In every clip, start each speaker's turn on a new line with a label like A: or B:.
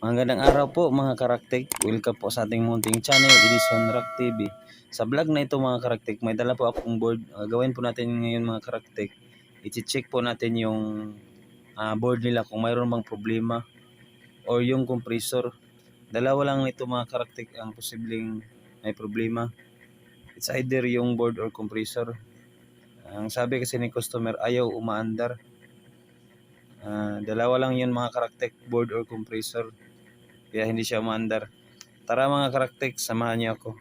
A: Magandang araw po mga karaktek. Welcome po sa ating munting channel, Edison Rock TV. Sa vlog na ito mga karaktek, may dala po akong board. Gawin po natin ngayon mga karaktek. I-check po natin yung board nila kung mayroon bang problema or yung compressor. Dalawa lang nito mga karaktek ang posibleng may problema. It's either yung board or compressor. Ang sabi kasi ni customer, ayaw umaandar. Dalawa lang yun mga karaktek, board or compressor. Kaya hindi siya umaandar. Tara mga karaktek, samahan niyo ako.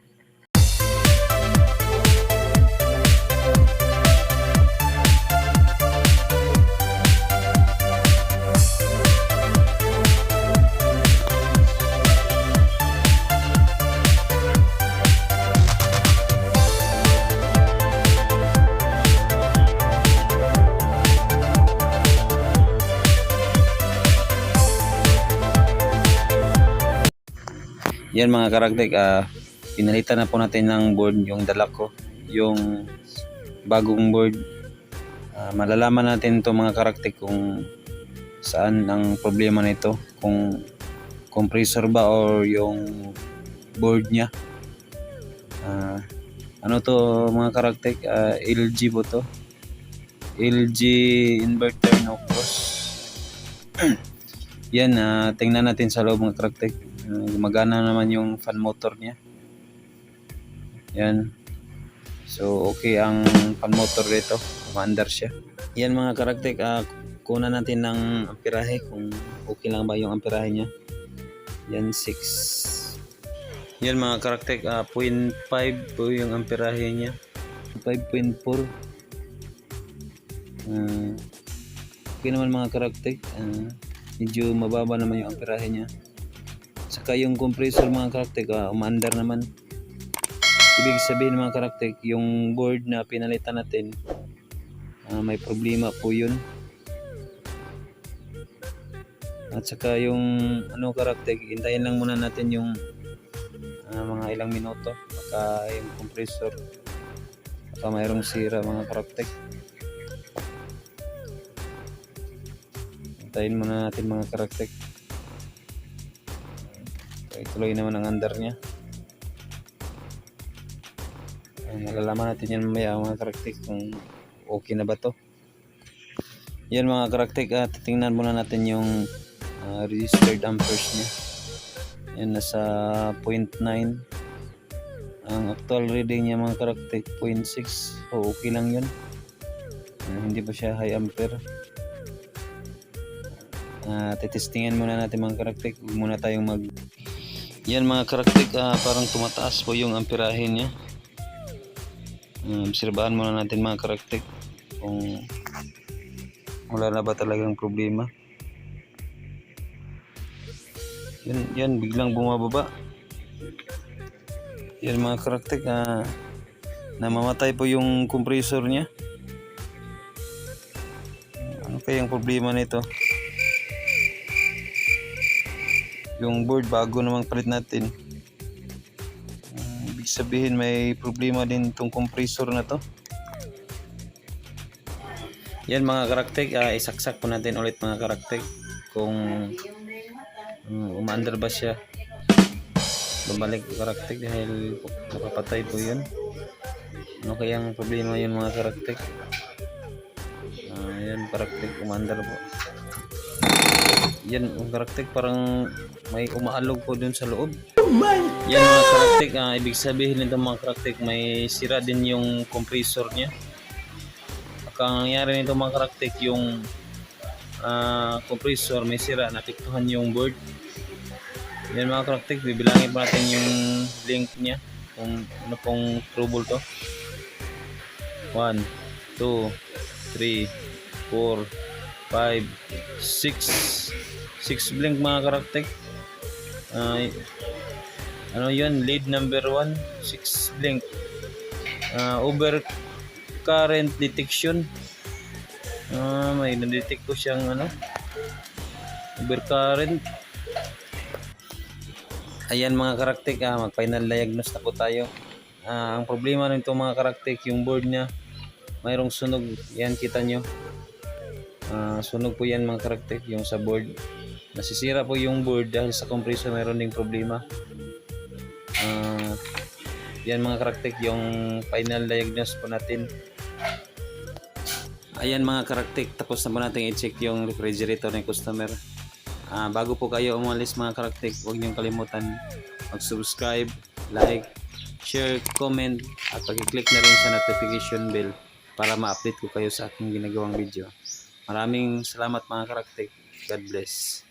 A: Yan mga karaktek, pinalitan na po natin ng board yung dala ko, yung bagong board. Malalaman natin to mga karaktek kung saan ang problema nito, kung compressor ba or yung board niya. Ano to mga karaktek, LG po to, LG inverter no cross. Yan, tingnan natin sa loob mga karaktek. Gumagana naman yung fan motor niya. Yan. So okay ang fan motor dito, umaandar siya. Yan mga karaktek, kunan natin ng amperahe kung okay lang ba yung amperahe niya. Yan 6. Yan mga karaktek, 0.5 po yung amperahe niya. 5.4. Okay naman mga karaktek, medyo mababa naman yung amperahe niya. Saka yung compressor mga karaktek, umaandar naman. Ibig sabihin mga karaktek, yung board na pinalitan natin, may problema po yun. At saka yung karaktek, hintayin lang muna natin yung mga ilang minuto. Baka yung compressor, baka mayroong sira mga karaktek. Hintayin muna natin mga karaktek. Tuloy naman ang andar niya. Malalaman natin yan mamaya mga karaktek kung okay na ba to. Yan mga karaktek, titingnan muna natin yung registered amperes niya. Yan nasa 0.9. Ang actual reading niya mga karaktek 0.6. So okay lang yun. Hindi pa siya high ampere. Titestingan muna natin mga karaktek. Huwag muna tayong yan mga karaktek, parang tumataas po yung amperahe niya. Obserbahan muna natin mga karaktek kung wala na ba talagang problema. Yan biglang bumababa. Yan mga karaktek, namamatay po yung compressor niya. Ano kayang problema nito? Yung board bago namang palit natin. Ibig sabihin may problema din itong compressor na to. Yan mga karaktek, isaksak po natin ulit mga karaktek kung umaandar ba siya. Bumalik karaktek dahil napapatay po yun. Ano kayang problema yun mga karaktek? Yan karaktek, umaandar po. Yan karaktek, parang may umaalog po dun sa loob. Yan mga karaktek, ibig sabihin nito mga karaktek, may sira din yung compressor niya. Ang nangyari nito mga karaktek, yung compressor may sira, napiktuhan yung board. Yan mga karaktek, bibilangin pa natin yung link niya kung ano pong trouble to. 1, 2, 3, 4, 5, 6 blink mga karaktek. Ano yun, lead number 1, 6 blink. Over current detection. May na-detect ko siyang over current. Ayan mga karaktek, mag final diagnose na po tayo. Ang problema nito mga karaktek, yung board niya mayroong sunog. Yan, kita nyo. Sunog po yan mga karaktek, yung sa board. Nasisira po yung board dahil sa compressor meron ding problema. Yan mga karaktek, yung final diagnose po natin. Ayan mga karaktek, tapos na po natin i-check yung refrigerator ng customer. Bago po kayo umalis mga karaktek, huwag niyong kalimutan mag-subscribe, like, share, comment at pag-click na rin sa notification bell para ma-update ko kayo sa aking ginagawang video. Maraming salamat mga karaktek. God bless.